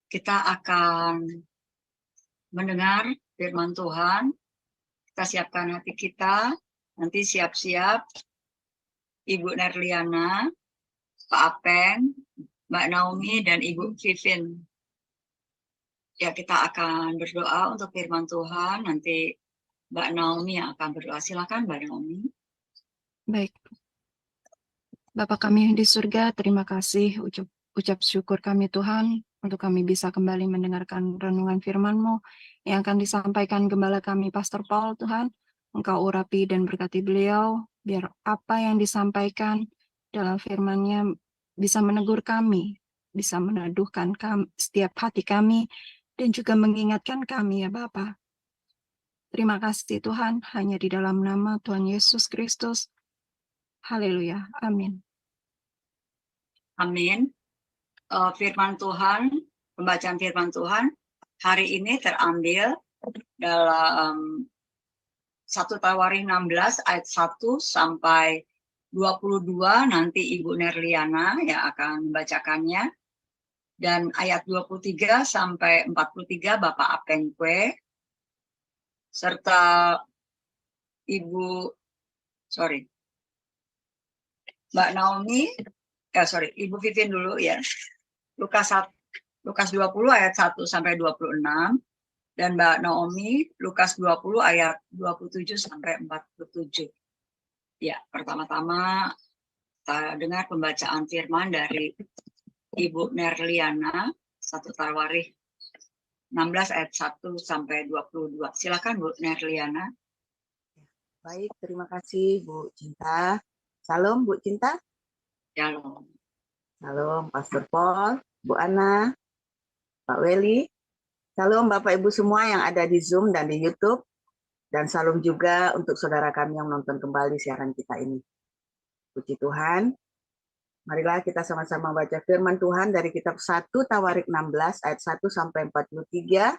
Kita akan mendengar firman Tuhan. Kita siapkan hati kita. Nanti siap-siap Ibu Nerliana, Pak Apen, Mbak Naomi, dan Ibu Vivin. Ya, kita akan berdoa untuk firman Tuhan. Nanti Mbak Naomi yang akan berdoa. Silakan Mbak Naomi. Baik. Bapak kami di surga, terima kasih ucap syukur kami Tuhan untuk kami bisa kembali mendengarkan renungan firman-Mu yang akan disampaikan Gembala kami Pastor Paul Tuhan. Engkau urapi dan berkati beliau, biar apa yang disampaikan dalam firman-Nya bisa menegur kami, bisa meneduhkan setiap hati kami, dan juga mengingatkan kami ya Bapa. Terima kasih Tuhan, hanya di dalam nama Tuhan Yesus Kristus. Haleluya. Amin. Amin. Firman Tuhan, pembacaan firman Tuhan hari ini terambil dalam 1 Tawarikh 16 ayat 1 sampai 22. Nanti Ibu Nerliana yang akan membacakannya. Dan ayat 23 sampai 43 Bapak Apengkwe serta Mbak Naomi, Ibu Vivin dulu ya. Lukas 20 ayat 1 sampai 26 dan Mbak Naomi Lukas 20 ayat 27 sampai 47. Ya, pertama-tama kita dengar pembacaan firman dari Ibu Nerliana 1 Tawarikh 16 ayat 1 sampai 22. Silakan Bu Nerliana. Baik, terima kasih Bu Cinta. Salam Bu Cinta. Shalom. Salam Pastor Paul, Bu Ana, Pak Weli. Salam Bapak Ibu semua yang ada di Zoom dan di YouTube. Dan salam juga untuk saudara kami yang nonton kembali siaran kita ini. Puji Tuhan. Marilah kita sama-sama baca firman Tuhan dari kitab 1 Tawarikh 16 ayat 1 sampai 43.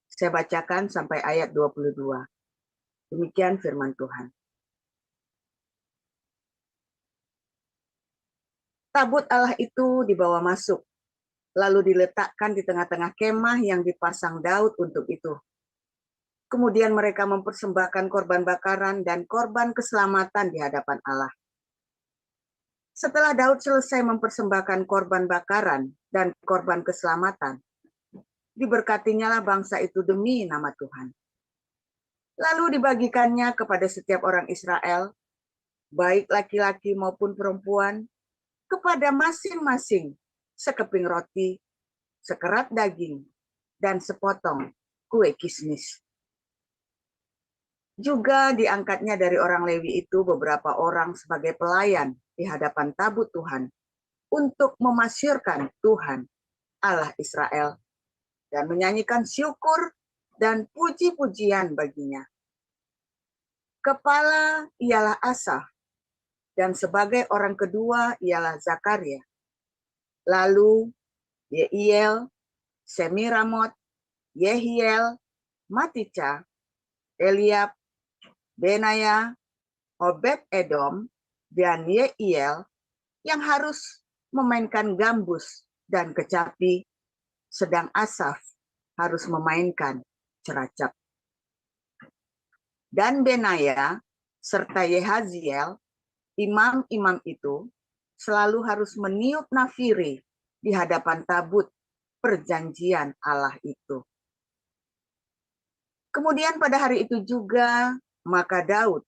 Saya bacakan sampai ayat 22. Demikian firman Tuhan. Tabut Allah itu dibawa masuk, lalu diletakkan di tengah-tengah kemah yang dipasang Daud untuk itu. Kemudian mereka mempersembahkan korban bakaran dan korban keselamatan di hadapan Allah. Setelah Daud selesai mempersembahkan korban bakaran dan korban keselamatan, diberkatinyalah bangsa itu demi nama Tuhan. Lalu dibagikannya kepada setiap orang Israel, baik laki-laki maupun perempuan, kepada masing-masing sekeping roti, sekerat daging, dan sepotong kue kismis. Juga diangkatnya dari orang Lewi itu beberapa orang sebagai pelayan di hadapan tabut Tuhan untuk memasyurkan Tuhan Allah Israel dan menyanyikan syukur dan puji-pujian baginya. Kepala ialah Asaf, dan sebagai orang kedua ialah Zakaria. Lalu Yeiel, Semiramot, Yehiel, Matica, Eliab, Benaya, Obed Edom, dan Yeiel yang harus memainkan gambus dan kecapi, sedang Asaf harus memainkan ceracap. Dan Benaya serta Yehaziel, imam-imam itu selalu harus meniup nafiri di hadapan tabut perjanjian Allah itu. Kemudian pada hari itu juga, maka Daud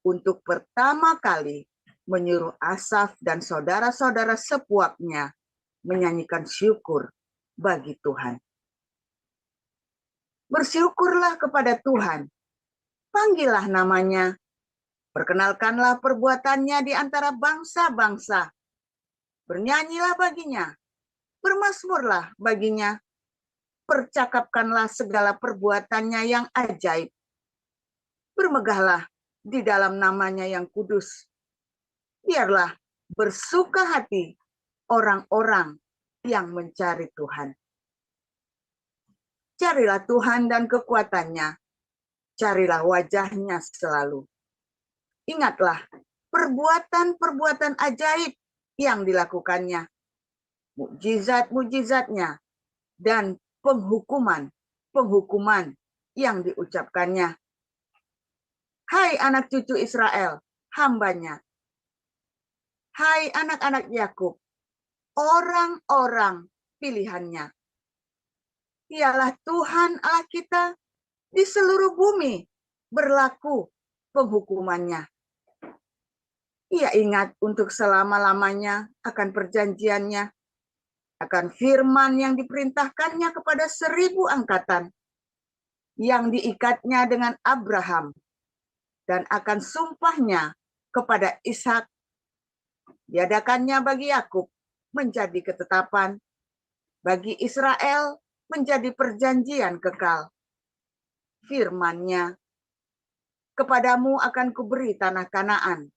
untuk pertama kali menyuruh Asaf dan saudara-saudara sepuaknya menyanyikan syukur bagi Tuhan. Bersyukurlah kepada Tuhan, panggillah namanya, perkenalkanlah perbuatannya di antara bangsa-bangsa. Bernyanyilah baginya, bermazmurlah baginya, percakapkanlah segala perbuatannya yang ajaib. Bermegahlah di dalam namanya yang kudus. Biarlah bersuka hati orang-orang yang mencari Tuhan. Carilah Tuhan dan kekuatannya, carilah wajahnya selalu. Ingatlah perbuatan-perbuatan ajaib yang dilakukannya, mukjizat-mukjizatnya dan penghukuman yang diucapkannya. Hai anak cucu Israel, hambanya. Hai anak-anak Yakub, orang-orang pilihannya. Ialah Tuhan Allah kita di seluruh bumi berlaku penghukumannya. Ia ingat untuk selama-lamanya akan perjanjiannya, akan firman yang diperintahkannya kepada 1000 angkatan, yang diikatnya dengan Abraham, dan akan sumpahnya kepada Ishak, diadakannya bagi Yakub menjadi ketetapan, bagi Israel menjadi perjanjian kekal. Firman-Nya, kepadamu akan kuberi tanah Kanaan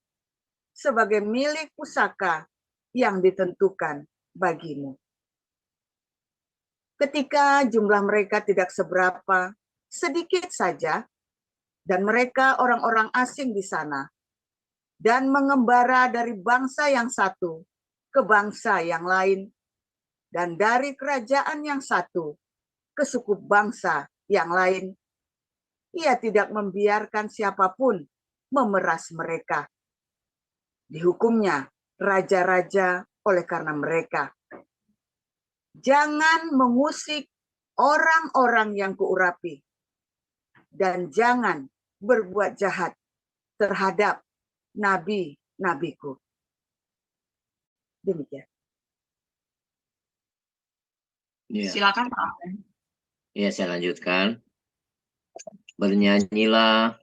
sebagai milik pusaka yang ditentukan bagimu. Ketika jumlah mereka tidak seberapa, sedikit saja, dan mereka orang-orang asing di sana, dan mengembara dari bangsa yang satu ke bangsa yang lain, dan dari kerajaan yang satu ke suku bangsa yang lain, ia tidak membiarkan siapapun memeras mereka. Dihukumnya raja-raja oleh karena mereka. Jangan mengusik orang-orang yang kuurapi, dan jangan berbuat jahat terhadap nabi-nabiku. Demikian. Ya, Silakan Pak. ya, saya lanjutkan. Bernyanyilah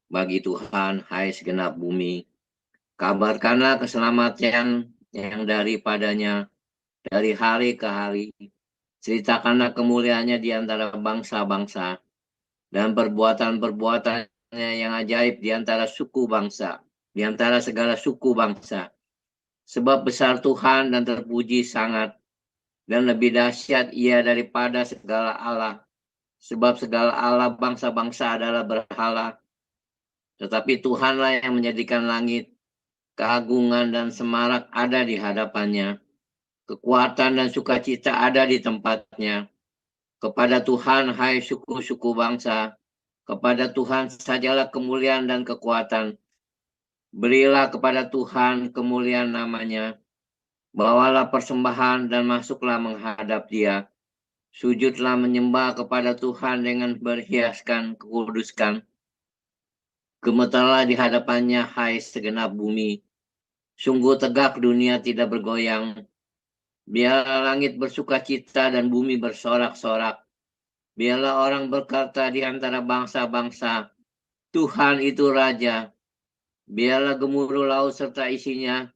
bagi Tuhan, hai segenap bumi. Kabarkanlah keselamatan yang daripadanya dari hari ke hari. Ceritakanlah kemuliaannya di antara bangsa-bangsa dan perbuatan-perbuatannya yang ajaib di antara suku bangsa, di antara segala suku bangsa. Sebab besar Tuhan dan terpuji sangat, dan lebih dahsyat ia daripada segala Allah. Sebab segala Allah bangsa-bangsa adalah berhala, tetapi Tuhanlah yang menjadikan langit. Keagungan dan semarak ada di hadapannya. Kekuatan dan sukacita ada di tempatnya. Kepada Tuhan, hai suku-suku bangsa, kepada Tuhan sajalah kemuliaan dan kekuatan. Berilah kepada Tuhan kemuliaan namanya. Bawalah persembahan dan masuklah menghadap Dia. Sujudlah menyembah kepada Tuhan dengan berhiaskan kekuduskan. Gemetarlah di hadapannya, hai segenap bumi. Sungguh tegak dunia tidak bergoyang. Biarlah langit bersukacita dan bumi bersorak-sorak. Biarlah orang berkata di antara bangsa-bangsa, Tuhan itu Raja. Biarlah gemuruh laut serta isinya.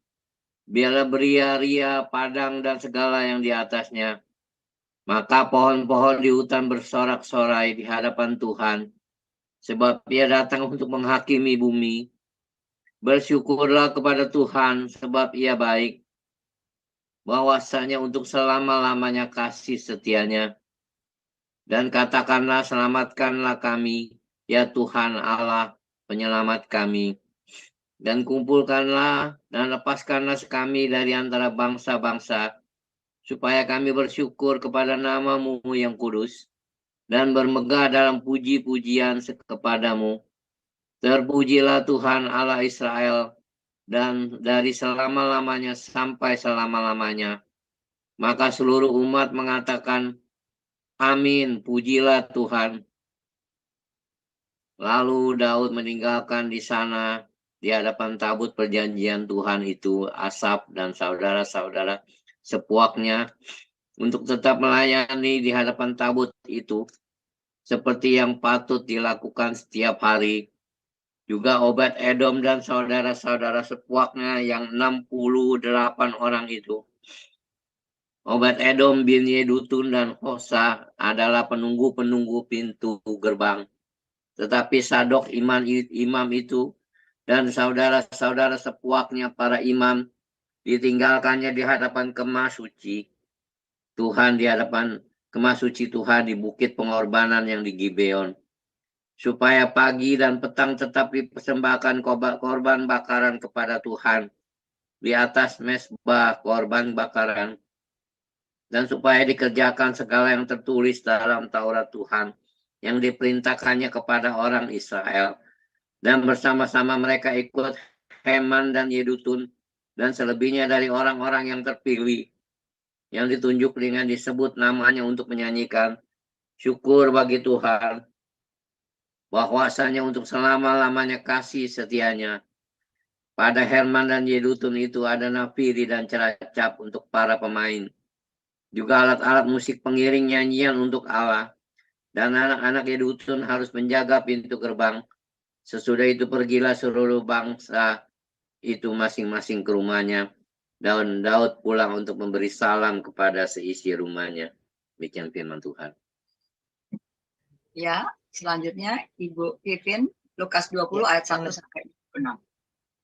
Biarlah beria-ria padang dan segala yang di atasnya. Maka pohon-pohon di hutan bersorak-sorai di hadapan Tuhan. Sebab Ia datang untuk menghakimi bumi. Bersyukurlah kepada Tuhan sebab Ia baik. Bahwasanya untuk selama-lamanya kasih setianya. Dan katakanlah, selamatkanlah kami, ya Tuhan Allah, penyelamat kami. Dan kumpulkanlah dan lepaskanlah kami dari antara bangsa-bangsa, supaya kami bersyukur kepada nama-Mu yang kudus, dan bermegah dalam puji-pujian kepadamu. Terpujilah Tuhan Allah Israel, dan dari selama-lamanya sampai selama-lamanya. Maka seluruh umat mengatakan, Amin, pujilah Tuhan. Lalu Daud meninggalkan di sana, di hadapan tabut perjanjian Tuhan itu, Asap dan saudara-saudara sepuaknya, untuk tetap melayani di hadapan tabut itu, seperti yang patut dilakukan setiap hari. Juga Obed-Edom dan saudara-saudara sepuaknya yang 68 orang itu. Obed-Edom bin Yedutun dan Hosa adalah penunggu-penunggu pintu gerbang. Tetapi Sadok imam itu dan saudara-saudara sepuaknya para imam ditinggalkannya di hadapan kemah suci Tuhan, di hadapan kemah suci Tuhan di bukit pengorbanan yang di Gibeon. Supaya pagi dan petang tetap dipersembahkan korban bakaran kepada Tuhan di atas mezbah korban bakaran. dan supaya dikerjakan segala yang tertulis dalam Taurat Tuhan yang diperintahkannya kepada orang Israel. Dan bersama-sama mereka ikut Heman dan Yedutun dan selebihnya dari orang-orang yang terpilih, yang ditunjuk dengan disebut namanya untuk menyanyikan syukur bagi Tuhan, bahwasanya untuk selama-lamanya kasih setianya. Pada Herman dan Yedutun itu ada nafiri dan ceracap untuk para pemain. Juga alat-alat musik pengiring nyanyian untuk Allah. Dan anak-anak Yedutun harus menjaga pintu gerbang. Sesudah itu pergilah seluruh bangsa itu masing-masing ke rumahnya. Dan Daud pulang untuk memberi salam kepada seisi rumahnya. Demikian firman Tuhan. Ya, selanjutnya Ibu Vivin, Lukas 20 ayat 1 sampai 26.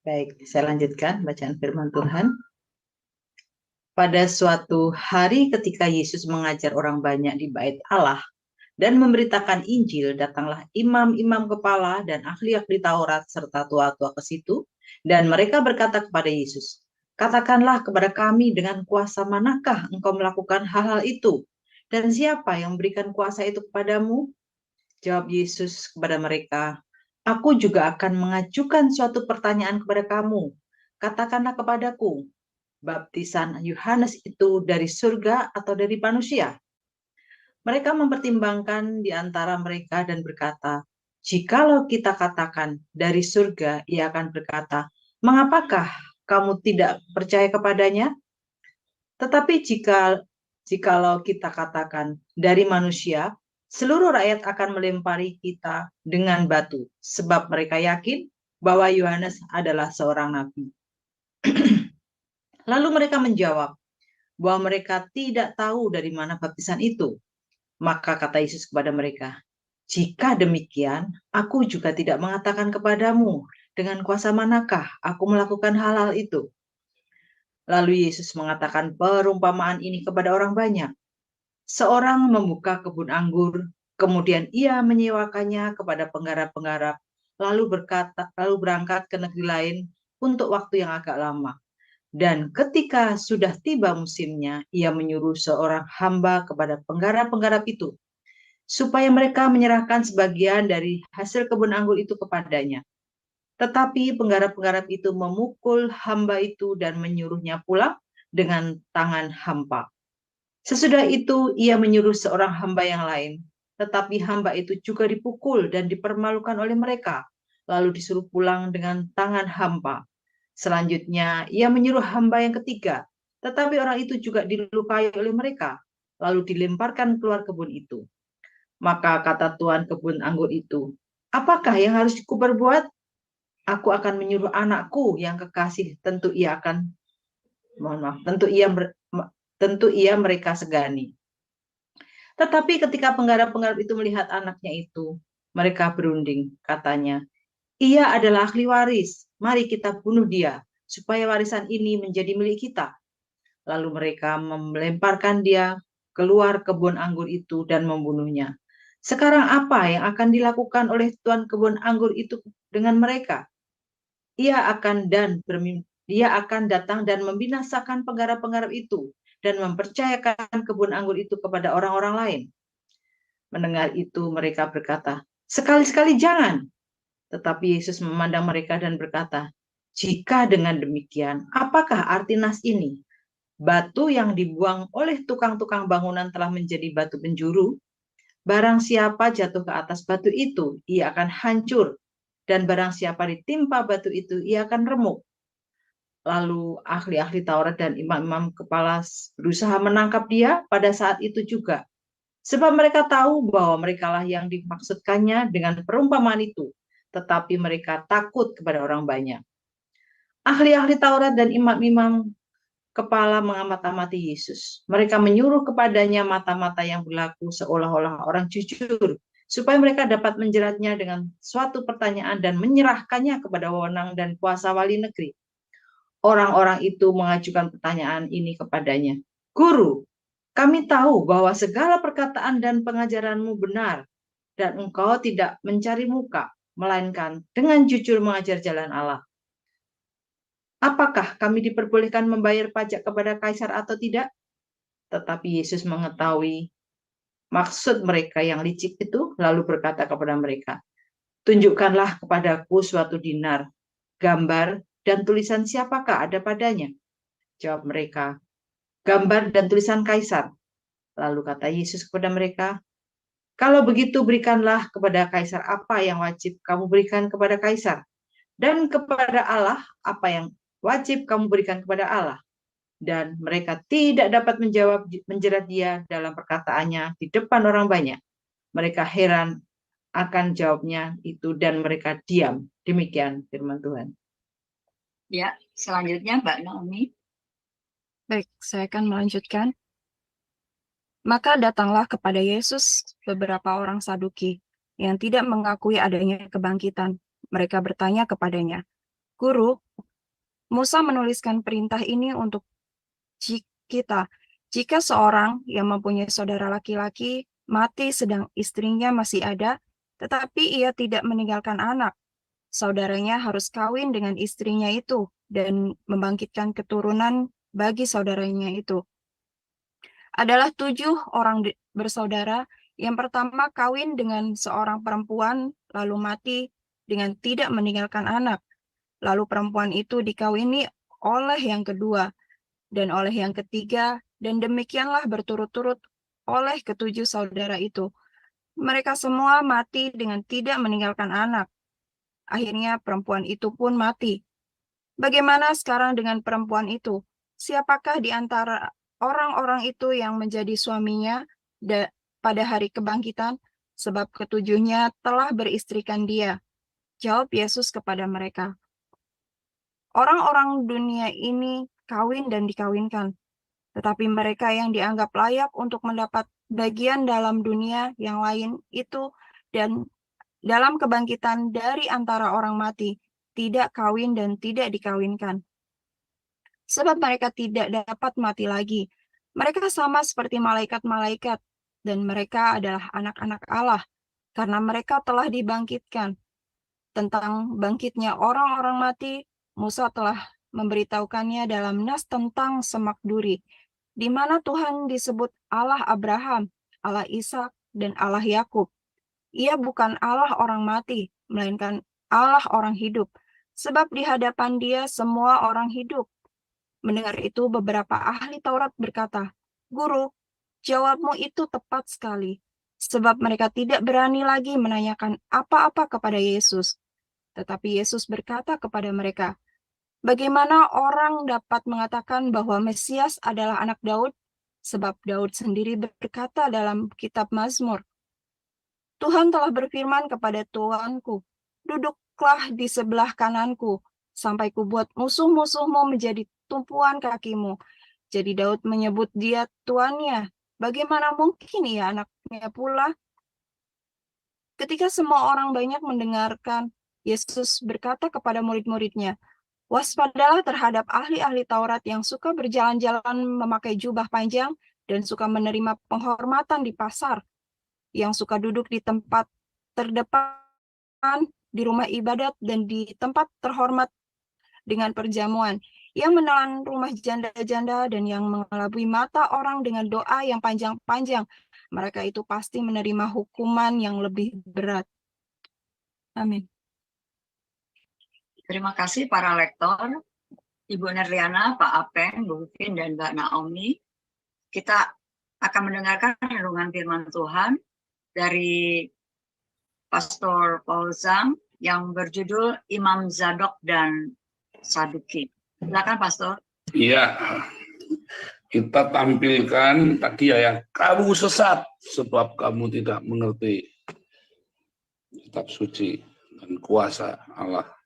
Baik, saya lanjutkan bacaan firman Tuhan. Pada suatu hari ketika Yesus mengajar orang banyak di bait Allah dan memberitakan Injil, datanglah imam-imam kepala dan ahli-ahli Taurat serta tua-tua ke situ, dan mereka berkata kepada Yesus, "Katakanlah kepada kami dengan kuasa manakah engkau melakukan hal-hal itu? Dan siapa yang memberikan kuasa itu kepadamu?" Jawab Yesus kepada mereka, "Aku juga akan mengajukan suatu pertanyaan kepada kamu. Katakanlah kepadaku, baptisan Yohanes itu dari surga atau dari manusia?" Mereka mempertimbangkan di antara mereka dan berkata, "Jikalau kita katakan dari surga," ia akan berkata, "Mengapakah kamu tidak percaya kepadanya? Tetapi jikalau kita katakan dari manusia, seluruh rakyat akan melempari kita dengan batu, sebab mereka yakin bahwa Yohanes adalah seorang nabi." Lalu mereka menjawab bahwa mereka tidak tahu dari mana baptisan itu. Maka kata Yesus kepada mereka, "Jika demikian, aku juga tidak mengatakan kepadamu dengan kuasa manakah aku melakukan hal-hal itu." Lalu Yesus mengatakan perumpamaan ini kepada orang banyak. Seorang membuka kebun anggur, kemudian ia menyewakannya kepada penggarap-penggarap, lalu berangkat ke negeri lain untuk waktu yang agak lama. Dan ketika sudah tiba musimnya, ia menyuruh seorang hamba kepada penggarap-penggarap itu, supaya mereka menyerahkan sebagian dari hasil kebun anggur itu kepadanya. Tetapi penggarap-penggarap itu memukul hamba itu dan menyuruhnya pulang dengan tangan hampa. Sesudah itu ia menyuruh seorang hamba yang lain, tetapi hamba itu juga dipukul dan dipermalukan oleh mereka, lalu disuruh pulang dengan tangan hampa. Selanjutnya ia menyuruh hamba yang ketiga, tetapi orang itu juga dilukai oleh mereka, lalu dilemparkan keluar kebun itu. Maka kata tuan kebun anggur itu, "Apakah yang harus kuperbuat? Aku akan menyuruh anakku yang kekasih, tentu ia mereka segani." Tetapi ketika penggarap-penggarap itu melihat anaknya itu, mereka berunding, katanya, "Ia adalah ahli waris, mari kita bunuh dia, supaya warisan ini menjadi milik kita." Lalu mereka melemparkan dia keluar kebun anggur itu dan membunuhnya. Sekarang apa yang akan dilakukan oleh tuan kebun anggur itu dengan mereka? Ia akan datang dan membinasakan penggarap-penggarap itu dan mempercayakan kebun anggur itu kepada orang-orang lain. Mendengar itu mereka berkata, "Sekali-sekali jangan." Tetapi Yesus memandang mereka dan berkata, "Jika dengan demikian, apakah arti nas ini? Batu yang dibuang oleh tukang-tukang bangunan telah menjadi batu penjuru. Barang siapa jatuh ke atas batu itu, ia akan hancur. Dan barang siapa ditimpa batu itu, ia akan remuk." Lalu ahli-ahli Taurat dan imam-imam kepala berusaha menangkap dia pada saat itu juga. Sebab mereka tahu bahwa merekalah yang dimaksudkannya dengan perumpamaan itu. Tetapi mereka takut kepada orang banyak. Ahli-ahli Taurat dan imam-imam kepala mengamati Yesus. Mereka menyuruh kepadanya mata-mata yang berlaku seolah-olah orang jujur, supaya mereka dapat menjeratnya dengan suatu pertanyaan dan menyerahkannya kepada wewenang dan kuasa wali negeri. Orang-orang itu mengajukan pertanyaan ini kepadanya, "Guru, kami tahu bahwa segala perkataan dan pengajaranmu benar, dan engkau tidak mencari muka, melainkan dengan jujur mengajar jalan Allah. Apakah kami diperbolehkan membayar pajak kepada kaisar atau tidak?" Tetapi Yesus mengetahui maksud mereka yang licik itu, lalu berkata kepada mereka, "Tunjukkanlah kepadaku suatu dinar, gambar dan tulisan siapakah ada padanya?" Jawab mereka, "Gambar dan tulisan Kaisar." Lalu kata Yesus kepada mereka, "Kalau begitu berikanlah kepada Kaisar apa yang wajib kamu berikan kepada Kaisar, dan kepada Allah apa yang wajib kamu berikan kepada Allah." Dan mereka tidak dapat menjerat dia dalam perkataannya di depan orang banyak. Mereka heran akan jawabnya itu dan mereka diam. Demikian firman Tuhan. Ya, selanjutnya Mbak Naomi. Baik, saya akan melanjutkan. Maka datanglah kepada Yesus beberapa orang Saduki yang tidak mengakui adanya kebangkitan. Mereka bertanya kepadanya, "Guru, Musa menuliskan perintah ini untuk kita. Jika seorang yang mempunyai saudara laki-laki mati sedang istrinya masih ada, tetapi ia tidak meninggalkan anak, saudaranya harus kawin dengan istrinya itu dan membangkitkan keturunan bagi saudaranya itu. Adalah 7 orang bersaudara. Yang pertama kawin dengan seorang perempuan, lalu mati dengan tidak meninggalkan anak. Lalu perempuan itu dikawini oleh yang kedua, dan oleh yang ketiga, dan demikianlah berturut-turut oleh ke-7 saudara itu. Mereka semua mati dengan tidak meninggalkan anak. Akhirnya perempuan itu pun mati. Bagaimana sekarang dengan perempuan itu? Siapakah di antara orang-orang itu yang menjadi suaminya pada hari kebangkitan? Sebab ketujuhnya telah beristrikan dia. Jawab Yesus kepada mereka, "Orang-orang dunia ini kawin dan dikawinkan, tetapi mereka yang dianggap layak untuk mendapat bagian dalam dunia yang lain itu dan dalam kebangkitan dari antara orang mati, tidak kawin dan tidak dikawinkan. Sebab mereka tidak dapat mati lagi. Mereka sama seperti malaikat-malaikat, dan mereka adalah anak-anak Allah, karena mereka telah dibangkitkan. Tentang bangkitnya orang-orang mati, Musa telah memberitahukannya dalam nas tentang semak duri, di mana Tuhan disebut Allah Abraham, Allah Ishak, dan Allah Yakub. Ia bukan Allah orang mati, melainkan Allah orang hidup, sebab di hadapan Dia semua orang hidup. Mendengar itu, beberapa ahli Taurat berkata, "Guru, jawabmu itu tepat sekali." Sebab mereka tidak berani lagi menanyakan apa-apa kepada Yesus. Tetapi Yesus berkata kepada mereka, "Bagaimana orang dapat mengatakan bahwa Mesias adalah anak Daud? Sebab Daud sendiri berkata dalam kitab Mazmur, 'Tuhan telah berfirman kepada Tuanku, duduklah di sebelah kananku, sampai kubuat musuh-musuhmu menjadi tumpuan kakimu.' Jadi Daud menyebut dia tuannya. Bagaimana mungkin ia anaknya pula?" Ketika semua orang banyak mendengarkan, Yesus berkata kepada murid-muridnya, "Waspadalah terhadap ahli-ahli Taurat yang suka berjalan-jalan memakai jubah panjang dan suka menerima penghormatan di pasar, yang suka duduk di tempat terdepan, di rumah ibadat, dan di tempat terhormat dengan perjamuan, yang menelan rumah janda-janda dan yang mengelabui mata orang dengan doa yang panjang-panjang. Mereka itu pasti menerima hukuman yang lebih berat." Amin. Terima kasih para lektor, Ibu Nerliana, Pak Apeng, Bu Vin, dan Mbak Naomi. Kita akan mendengarkan renungan firman Tuhan dari Pastor Paul Zhang yang berjudul Imam Zadok dan Saduki. Silakan Pastor. Iya, kita tampilkan tadi ayat, "Kamu sesat sebab kamu tidak mengerti kitab suci dan kuasa Allah."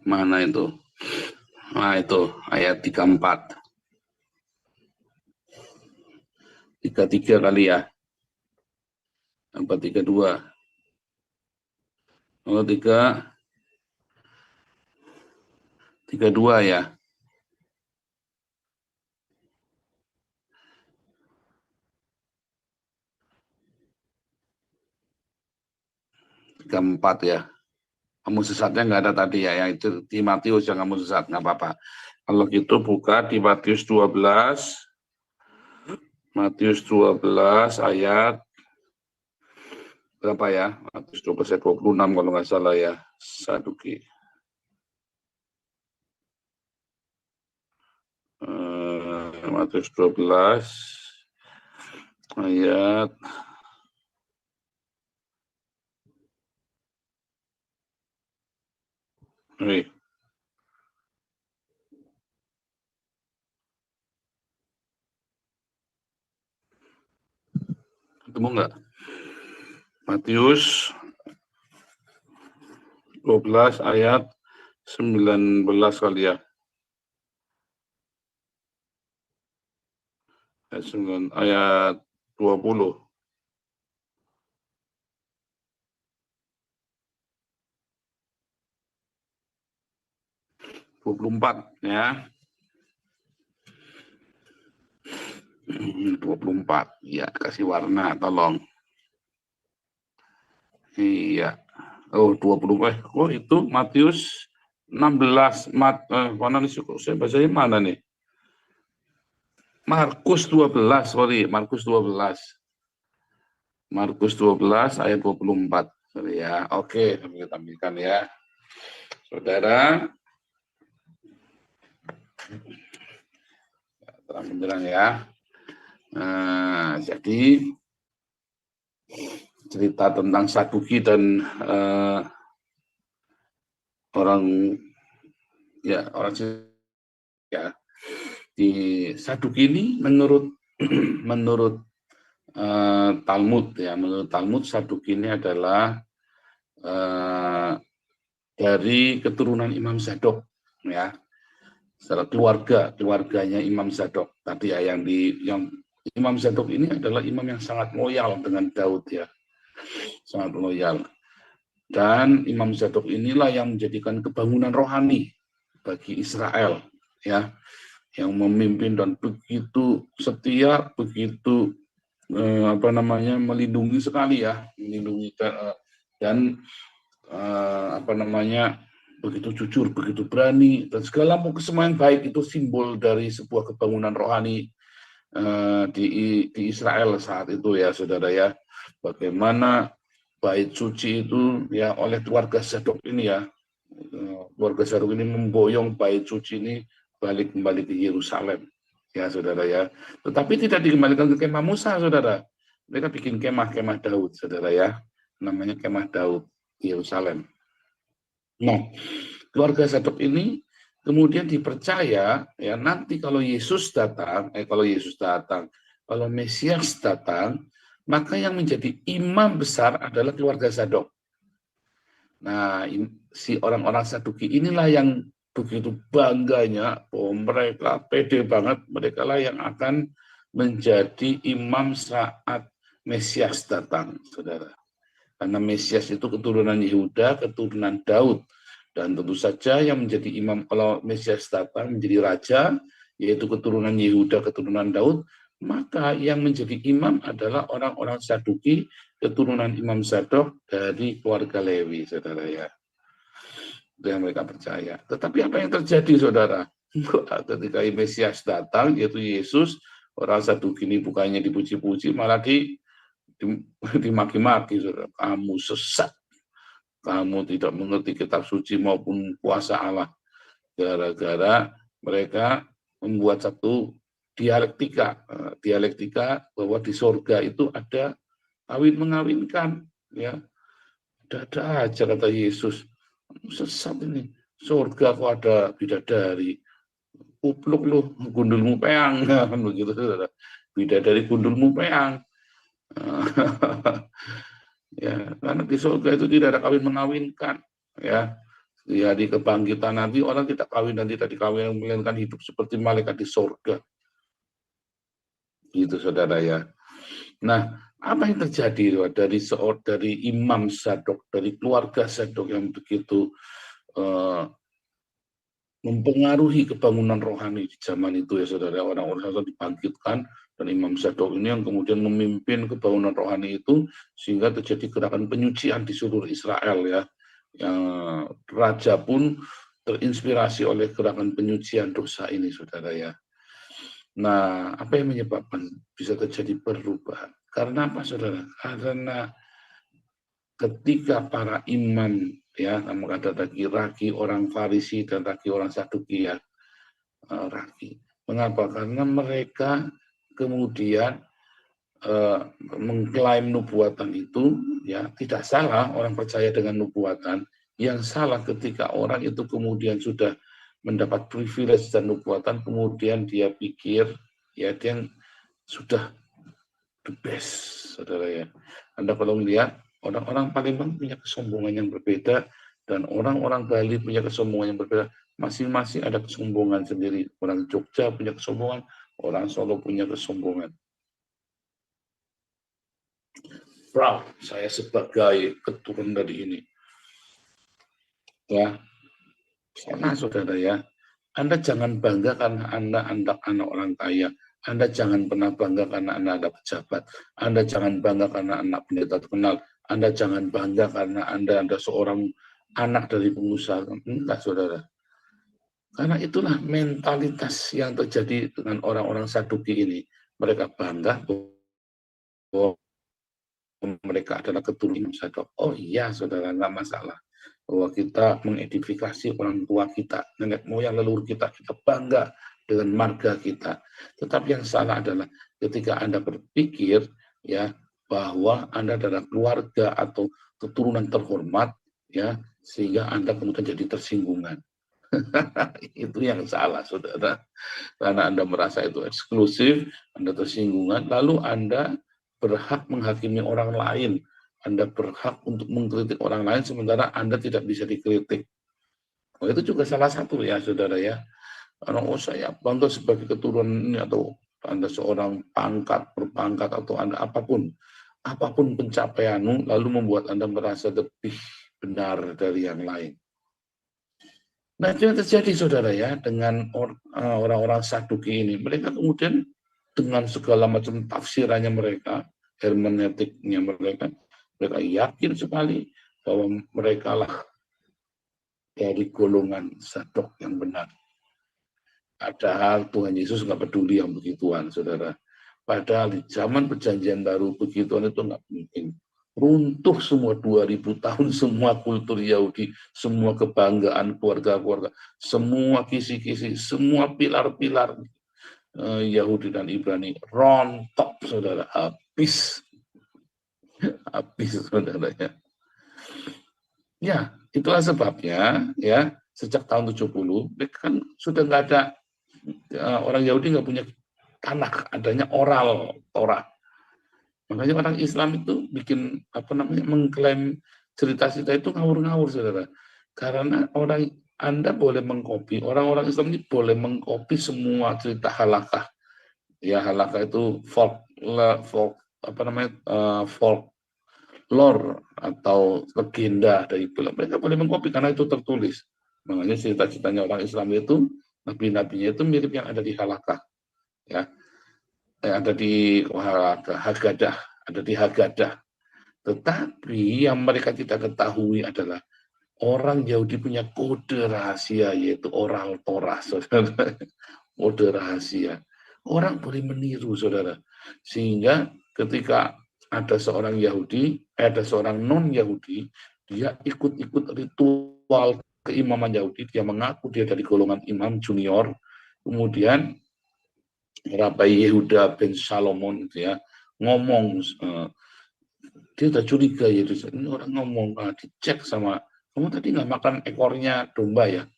Mana itu? Nah, itu ayat 34. 33 kali ya. Apa 32? Oh, 3. 32 ya. Keempat ya. Kamu sesatnya nggak ada tadi ya, yang itu di Matius yang kamu sesat, nggak apa-apa. Kalau gitu buka di Matius 12, Matius 12 ayat berapa ya? Matius 12 ayat 26 kalau nggak salah ya, Saduki. Matius 12 ayat ketemu nggak? Matius 12 ayat 19 kali ya. Ayat 20. Dua 24 ya. 24. Ya, kasih warna tolong. Iya. Oh, 20. Oh itu Matius 16. Mana nih saya bacanya mana nih? Markus 12, sorry, Markus 12. Markus 12 ayat 24. Sorry ya. Oke, kami tampilkan ya. Saudara, terang benderang ya. Nah, jadi cerita tentang Saduki dan orang ya di Saduki ini menurut Talmud ya, menurut Talmud Saduki ini adalah dari keturunan Imam Zadok ya, secara keluarganya Imam Zadok tadi ya, yang Imam Zadok ini adalah imam yang sangat loyal dengan Daud ya, sangat loyal. Dan Imam Zadok inilah yang menjadikan kebangunan rohani bagi Israel ya, yang memimpin dan begitu setia, begitu melindungi sekali ya, melindungi dan begitu jujur, begitu berani, dan segala semua yang baik itu simbol dari sebuah kebangunan rohani di Israel saat itu ya, saudara ya. Bagaimana bait suci itu ya oleh keluarga Zadok ini ya, keluarga Zadok ini memboyong bait suci ini balik kembali ke Yerusalem ya, saudara ya. Tetapi tidak dikembalikan ke kemah Musa, saudara. Mereka bikin kemah Daud, saudara ya, namanya kemah Daud di Yerusalem. Nah, keluarga Zadok ini kemudian dipercaya ya, nanti kalau Yesus datang, kalau Mesias datang, maka yang menjadi imam besar adalah keluarga Zadok. Nah, si orang-orang Saduki inilah yang begitu bangganya bahwa mereka pede banget, mereka lah yang akan menjadi imam saat Mesias datang, saudara. Karena Mesias itu keturunan Yehuda, keturunan Daud. Dan tentu saja yang menjadi imam kalau Mesias datang menjadi raja, yaitu keturunan Yehuda, keturunan Daud, maka yang menjadi imam adalah orang-orang Saduki, keturunan Imam Zadok dari keluarga Lewi, saudara ya. Itu yang mereka percaya. Tetapi apa yang terjadi, saudara? Ketika Mesias datang, yaitu Yesus, orang Saduki ini bukannya dipuji-puji, malah dimaki-maki, saudara. Kamu sesat, kamu tidak mengerti kitab suci maupun kuasa Allah. Gara-gara mereka membuat satu dialektika bahwa di surga itu ada kawin mengawinkan ya. Ada aja kata Yesus, sesat ini, surga kok ada bidadari, upluk lu, gundulmu peang, kan begitu, saudara. Bidadari gundulmu peang. Ya, karena di surga itu tidak ada kawin mengawinkan ya. Ya, di kebangkitan nanti orang tidak kawin dan tidak dikawin, melainkan hidup seperti malaikat di surga. Gitu, saudara ya. Nah, apa yang terjadi dari Imam Zadok, dari keluarga Zadok yang begitu mempengaruhi kebangunan rohani di zaman itu ya saudara. Orang-orang Islam dibangkitkan dan Imam Zadok ini yang kemudian memimpin kebangunan rohani itu sehingga terjadi gerakan penyucian di seluruh Israel ya. Yang raja pun terinspirasi oleh gerakan penyucian dosa ini saudara ya. Nah, apa yang menyebabkan bisa terjadi perubahan? Karena apa saudara? Karena ketika para imam ya, namun ada ragi orang Farisi dan ragi orang Saduki ya, ragi. Mengapa? Karena mereka kemudian mengklaim nubuatan itu ya tidak salah, orang percaya dengan nubuatan. Yang salah ketika orang itu kemudian sudah mendapat privilege dan nubuatan, kemudian dia pikir ya dia sudah the best, saudara ya. Anda kalau melihat orang-orang Palembang punya kesombongan yang berbeda dan orang-orang Bali punya kesombongan yang berbeda. Masing-masing ada kesombongan sendiri. Orang Jogja punya kesombongan, orang Solo punya kesombongan. Proud, saya sebagai keturunan dari ini. Ya, sana saudara ya. Anda jangan bangga karena Anda anak orang kaya. Anda jangan pernah bangga karena Anda ada pejabat. Anda jangan bangga karena anak pendeta terkenal. Anda jangan bangga karena Anda ada seorang anak dari pengusaha. Enggak, saudara. Karena itulah mentalitas yang terjadi dengan orang-orang Saduki ini. Mereka bangga bahwa mereka adalah keturunan Sadok. Oh iya, saudara, enggak masalah. Bahwa kita mengedifikasi orang tua kita, nenek moyang leluhur kita bangga dengan marga kita. Tetapi yang salah adalah ketika Anda berpikir ya bahwa Anda adalah keluarga atau keturunan terhormat ya, sehingga Anda kemudian jadi tersinggungan. Itu yang salah, saudara. Karena Anda merasa itu eksklusif, Anda tersinggungan, lalu Anda berhak menghakimi orang lain. Anda berhak untuk mengkritik orang lain, sementara Anda tidak bisa dikritik. Oh, itu juga salah satu ya, saudara ya. Karena saya bangga sebagai keturunan ini, atau Anda seorang pangkat, berpangkat, atau Anda apapun pencapaianmu, lalu membuat Anda merasa lebih benar dari yang lain. Nah, itu yang terjadi, saudara ya, dengan orang-orang Saduki ini. Mereka kemudian dengan segala macam tafsirannya mereka, hermeneutiknya mereka yakin sekali bahwa mereka lah dari golongan Sadok yang benar. Padahal Tuhan Yesus nggak peduli yang begituan, saudara. Padahal di zaman perjanjian baru, begituan itu nggak mungkin. Runtuh semua 2000 tahun, semua kultur Yahudi, semua kebanggaan keluarga-keluarga, semua kisi-kisi, semua pilar-pilar Yahudi dan Ibrani rontok, saudara, habis, saudara ya. Ya, itulah sebabnya ya sejak tahun 70 kan sudah nggak ada orang Yahudi nggak punya tanah, adanya oral Torah. Makanya orang Islam itu bikin mengklaim cerita-cerita itu ngawur-ngawur, saudara. Karena Anda boleh mengkopi, orang-orang Islam ini boleh mengkopi semua cerita halakah. Ya, halakah itu folklore atau legenda dari film. Mereka boleh mengkopi karena itu tertulis. Makanya cerita-ceritanya orang Islam itu, nabi-nabinya itu mirip yang ada di halakah. Ya. Ada di Haggadah, ada di Haggadah. Tetapi yang mereka tidak ketahui adalah orang Yahudi punya kode rahasia, yaitu oral Torah, saudara. Kode rahasia. Orang boleh meniru, saudara. Sehingga ketika ada seorang Yahudi, ada seorang non-Yahudi, dia ikut-ikut ritual keimaman Yahudi, dia mengaku dia dari golongan imam junior, kemudian Rabai Yehuda bin Salomon ya ngomong, dia udah curiga ya, ini orang ngomong, dicek sama, kamu tadi nggak makan ekornya domba ya,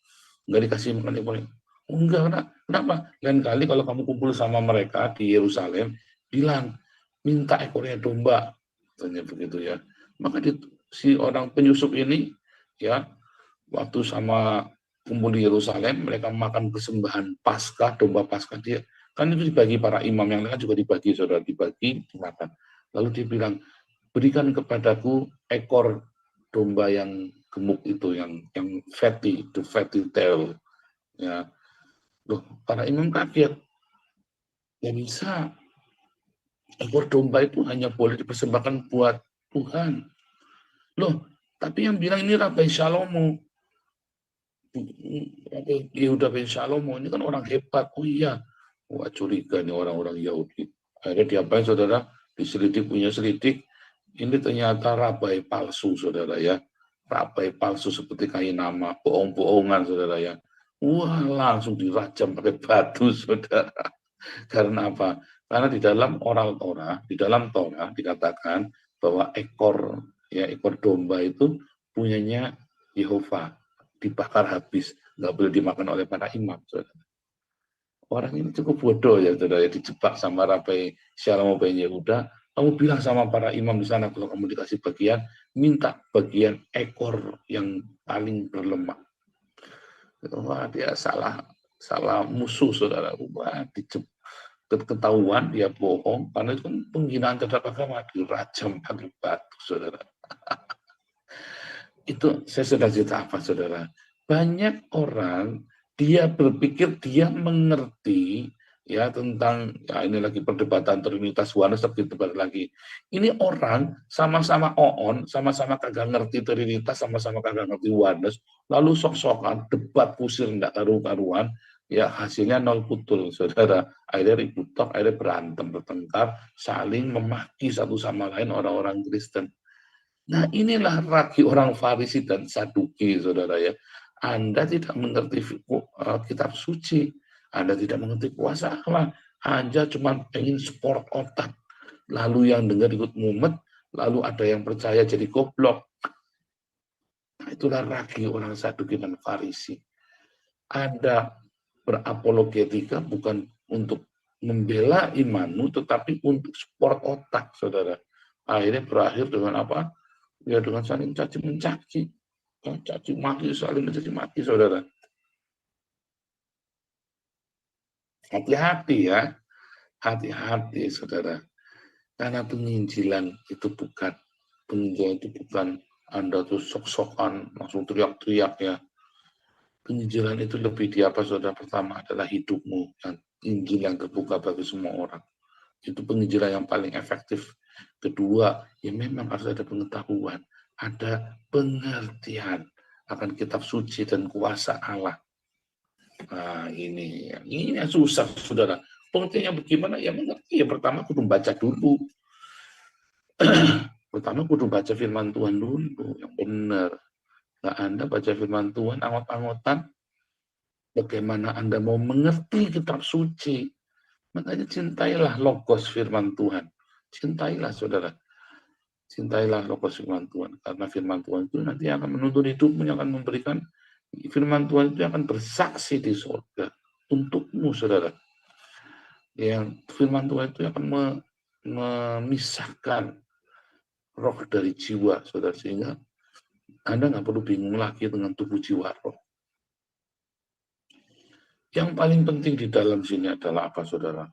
nggak dikasih makan ekornya. Oh, enggak, kenapa? Lain kali kalau kamu kumpul sama mereka di Yerusalem, bilang minta ekornya domba, katanya begitu ya. Maka si orang penyusup ini ya waktu sama kumpul di Yerusalem, mereka makan persembahan Paskah, domba Paskah, dia kan itu dibagi para imam yang lain juga dibagi, saudara, dibagi dimakan. Lalu dia bilang, berikan kepadaku ekor domba yang gemuk itu, yang fatty, the fatty tail. Ya, loh, para imam kaget. Ya bisa. Ekor domba itu hanya boleh dipersembahkan buat Tuhan. Loh, tapi yang bilang ini Rabai Salomo. Yehuda bin Salomo ini kan orang hebat. Oh iya. Wah, curiga nih orang-orang Yahudi. Akhirnya diapain, saudara? Diselidik, punya selidik. Ini ternyata rabai palsu, saudara ya. Rabai palsu seperti kain nama, bohong-bohongan, saudara ya. Wah, langsung dirajam pakai batu, saudara. Karena apa? Karena di dalam oral Torah, di dalam Torah dikatakan bahwa ekor domba itu punyanya Yehova, dibakar habis, nggak boleh dimakan oleh para imam. Saudara. Orang ini cukup bodoh ya, saudara, dijebak sama Rabai Salomo bin Yehuda. Kamu bilang sama para imam di sana kalau kamu dikasih bagian, minta bagian ekor yang paling berlemak. Wah, dia salah musuh, saudara. Wah, ketahuan dia bohong, karena itu kan penghinaan terhadap agama, dirajam pakai batu, saudara. Itu saya sedang cerita apa, saudara? Banyak orang dia berpikir dia mengerti ya tentang ya ini lagi perdebatan Trinitas Oneness, tapi debat lagi. Ini orang sama-sama oon, sama-sama kagak ngerti Trinitas, sama-sama kagak ngerti Oneness, lalu sok-sokan debat kusir enggak karu-karuan, ya hasilnya nol putul, saudara. Akhirnya ribut, akhirnya berantem, bertengkar, saling memaki satu sama lain orang-orang Kristen. Nah, inilah ragi orang Farisi dan Saduki, saudara ya. Anda tidak mengerti kitab suci, Anda tidak mengerti kuasa Allah, Anda cuma pengen sport otak. Lalu yang dengar ikut mumet, lalu ada yang percaya jadi goblok. Nah, itulah ragi orang Saduki dan Farisi. Anda berapologetika bukan untuk membela imanmu, tetapi untuk sport otak, saudara. Akhirnya berakhir dengan apa? Ya dengan saling caci mencaci, caci maki, saling mencaci maki, saudara. Hati-hati ya, hati-hati, saudara. Karena penginjilan itu bukan Anda tuh sok-sokan langsung teriak-teriak ya. Penginjilan itu lebih di apa, saudara? Pertama adalah hidupmu, yang Injil yang terbuka bagi semua orang. Itu penginjilan yang paling efektif. Kedua, ya memang harus ada pengetahuan, ada pengertian akan kitab suci dan kuasa Allah. Nah, ini yang susah, saudara. Pengertiannya bagaimana? Ya mengerti. Ya pertama kudu baca dulu. Pertama kudu baca firman Tuhan dulu, yang benar. Nah, Anda baca firman Tuhan, angot-angotan, bagaimana Anda mau mengerti kitab suci. Makanya cintailah logos firman Tuhan. Cintailah, saudara. Cintailah logos firman Tuhan. Karena firman Tuhan itu nanti akan menuntun hidupmu, yang akan memberikan firman Tuhan itu akan bersaksi di surga untukmu, saudara. Yang firman Tuhan itu akan memisahkan roh dari jiwa, saudara. Sehingga Anda nggak perlu bingung lagi dengan tubuh jiwa roh. Yang paling penting di dalam sini adalah apa, saudara?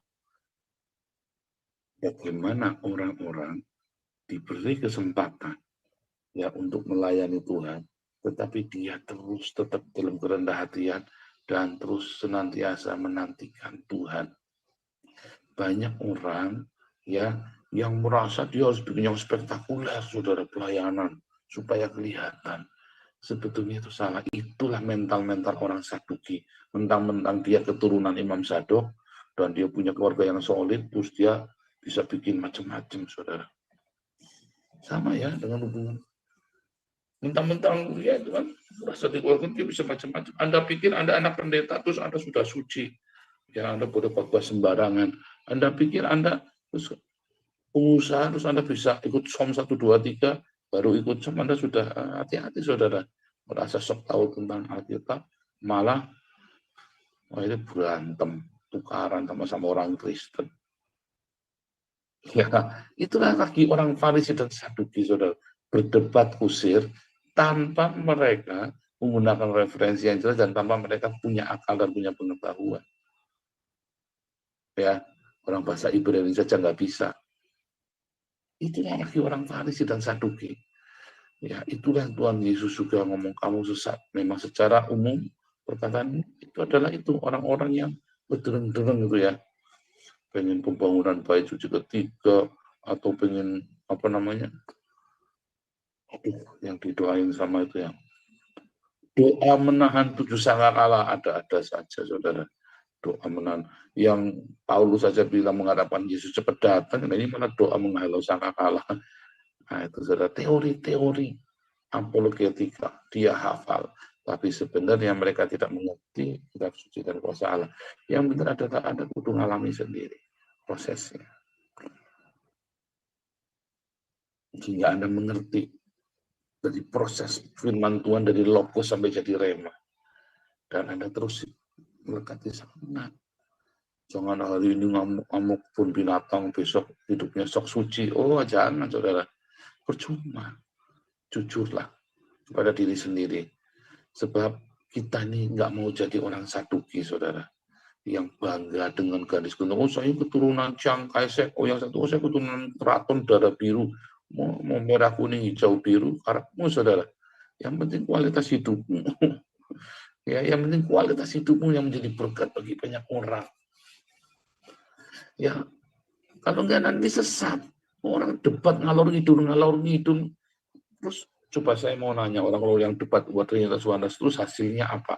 Bagaimana orang-orang diberi kesempatan ya untuk melayani Tuhan, tetapi dia terus tetap dalam kerendahan hatian dan terus senantiasa menantikan Tuhan. Banyak orang ya yang merasa dia harus bikin yang spektakuler, saudara, pelayanan supaya kelihatan. Sebetulnya itu salah. Itulah mental-mental orang Saduki. Mentang-mentang dia keturunan Imam Sadok dan dia punya keluarga yang solid, terus dia bisa bikin macam-macam, saudara. Sama ya dengan hubungan. Mentang-mentang dia itu kan merasa di keluarga dia bisa macam-macam. Anda pikir Anda anak pendeta, terus Anda sudah suci. Ya, Anda boleh khotbah sembarangan. Anda pikir Anda terus pengusaha, terus Anda bisa ikut SOM 1, 2, 3, baru ikut SOM Anda sudah hati-hati, saudara. Merasa sok tahu tentang Alkitab, malah akhirnya berantem, tukaran sama orang Kristen. Ya, itulah lagi orang Farisi dan Saduki, saudara, berdebat kusir tanpa mereka menggunakan referensi yang jelas dan tanpa mereka punya akal dan punya pengetahuan. Ya, orang bahasa Ibrani saja nggak bisa. Itulah lagi orang Farisi dan Saduki. Ya, itulah Tuhan Yesus juga ngomong kamu sesat. Memang secara umum perkataan itu adalah itu orang-orang yang berdereng-dereng itu ya, pengen pembangunan bait suci ketiga atau pengen apa namanya, yang didoain sama itu yang doa menahan 7 sangkakala, ada saja saudara, doa menahan. Yang Paulus saja bilang mengharapkan Yesus cepat datang, nah ini malah doa menghalau sangkakala. Nah itu saudara, teori-teori apologetika dia hafal, tapi sebenarnya mereka tidak mengerti kitab suci dan kuasa Allah. Yang benar adalah Anda kudu ngalami sendiri prosesnya, sehingga Anda mengerti dari proses firman Tuhan dari logos sampai jadi rema, dan Anda terus melekati sangat. Jangan hari ini ngamuk-ngamuk pun binatang, besok hidupnya sok suci. Oh jangan saudara, percuma. Jujurlah kepada diri sendiri. Sebab kita ini nggak mau jadi orang Saduki, saudara. Yang bangga dengan gadis gunung. Oh saya keturunan Cangkai Sek. Oh yang satu, oh saya keturunan keraton darah biru. Mau merah kuning hijau biru. Karepmu saudara. Yang penting kualitas hidupmu. Ya, yang penting kualitas hidupmu yang menjadi berkat bagi banyak orang. Ya, kalau enggak nanti sesat. Orang debat ngalor ngidul. Terus coba saya mau nanya orang yang debat buat Trinitas Yohanes, terus hasilnya apa?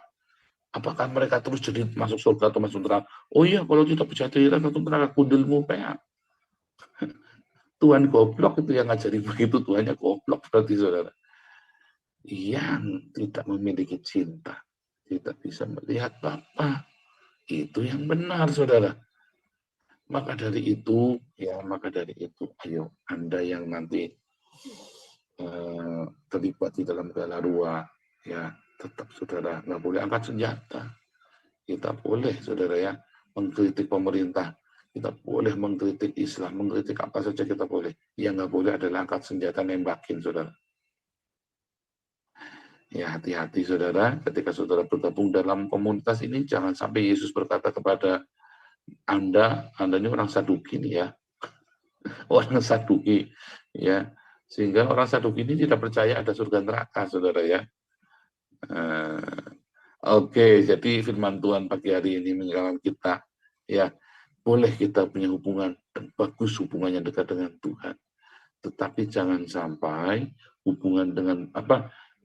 Apakah mereka terus jadi masuk surga atau masuk neraka? Oh iya, kalau kita percaya Trinitas atau neraka, kundelmu peak. Tuhan goblok itu yang ngajari begitu, Tuhannya goblok berarti saudara. Yang tidak memiliki cinta, tidak bisa melihat Bapa. Itu yang benar saudara. Maka dari itu, ayo Anda yang nanti terlibat di dalam galarua, ya tetap saudara nggak boleh angkat senjata. Kita boleh saudara ya mengkritik pemerintah, kita boleh mengkritik Islam, mengkritik apa saja kita boleh. Yang nggak boleh adalah angkat senjata nembakin saudara. Ya hati-hati saudara, ketika saudara bergabung dalam komunitas ini, jangan sampai Yesus berkata kepada Anda ini orang Saduki nih ya, orang Saduki ya. Sehingga orang Saduki ini tidak percaya ada surga neraka, saudara ya. Oke, jadi firman Tuhan pagi hari ini mengingatkan kita, ya boleh kita punya hubungan dan bagus hubungannya dekat dengan Tuhan. Tetapi jangan sampai hubungan dengan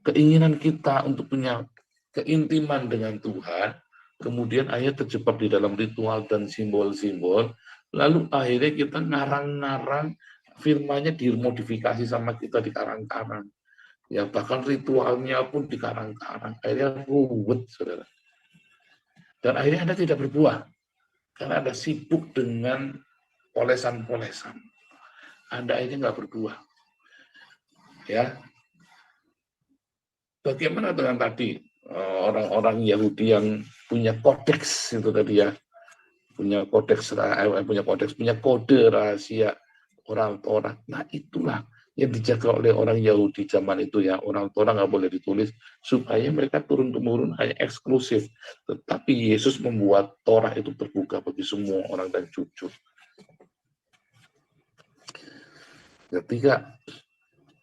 keinginan kita untuk punya keintiman dengan Tuhan, kemudian akhirnya terjebak di dalam ritual dan simbol-simbol, lalu akhirnya kita ngarang-ngarang firmannya dimodifikasi sama kita di karang-karang. Ya bahkan ritualnya pun di karang-karang. Akhirnya ruwet, saudara. Dan akhirnya Anda tidak berbuah. Karena Anda sibuk dengan polesan-polesan. Anda akhirnya nggak berbuah. Ya. Bagaimana dengan tadi orang-orang Yahudi yang punya kodeks itu tadi ya. Punya kode rahasia orang. Nah itulah yang dijaga oleh orang Yahudi zaman itu ya. Orang nggak boleh ditulis supaya mereka turun-temurun hanya eksklusif. Tetapi Yesus membuat Torah itu terbuka bagi semua orang dan jujur. Ketika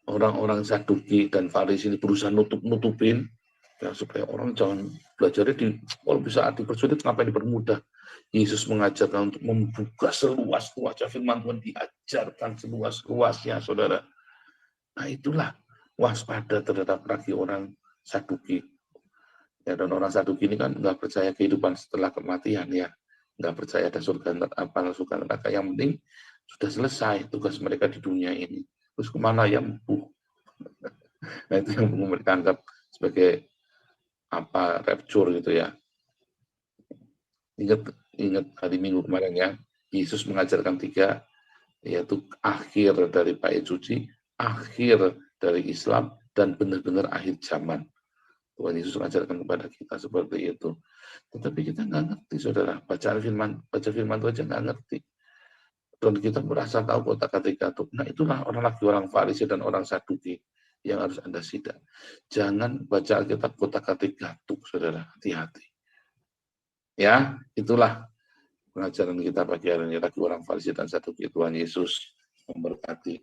orang-orang Saduki dan Farisi ini berusaha nutupin ya, supaya orang jangan belajarnya kalau bisa dipersulit, ngapain dipermudah. Yesus mengajarkan untuk membuka seluas-luasnya firman Tuhan, diajarkan seluas-luasnya, saudara. Nah itulah waspada terhadap lagi orang Saduki. Ya, dan orang Saduki ini kan nggak percaya kehidupan setelah kematian ya, nggak percaya ada surga neraka. Yang penting sudah selesai tugas mereka di dunia ini. Terus kemana ya empuh. Nah itu yang mereka anggap sebagai rapture gitu ya. Ingat hari Minggu kemarin ya, Yesus mengajarkan 3, yaitu akhir dari bait suci, akhir dari Islam, dan benar-benar akhir zaman. Tuhan Yesus mengajarkan kepada kita seperti itu. Tetapi kita nggak ngerti, saudara. Baca firman itu aja nggak ngerti. Dan kita merasa tahu kotak-katik. Nah itulah orang Farisi dan orang Saduki yang harus Anda sidak. Jangan baca Alkitab kotak-katik gatuk, saudara. Hati-hati. Ya, itulah pengajaran kita pagi hari ini lagi orang Farisi dan Saduki. Tuhan Yesus memberkati.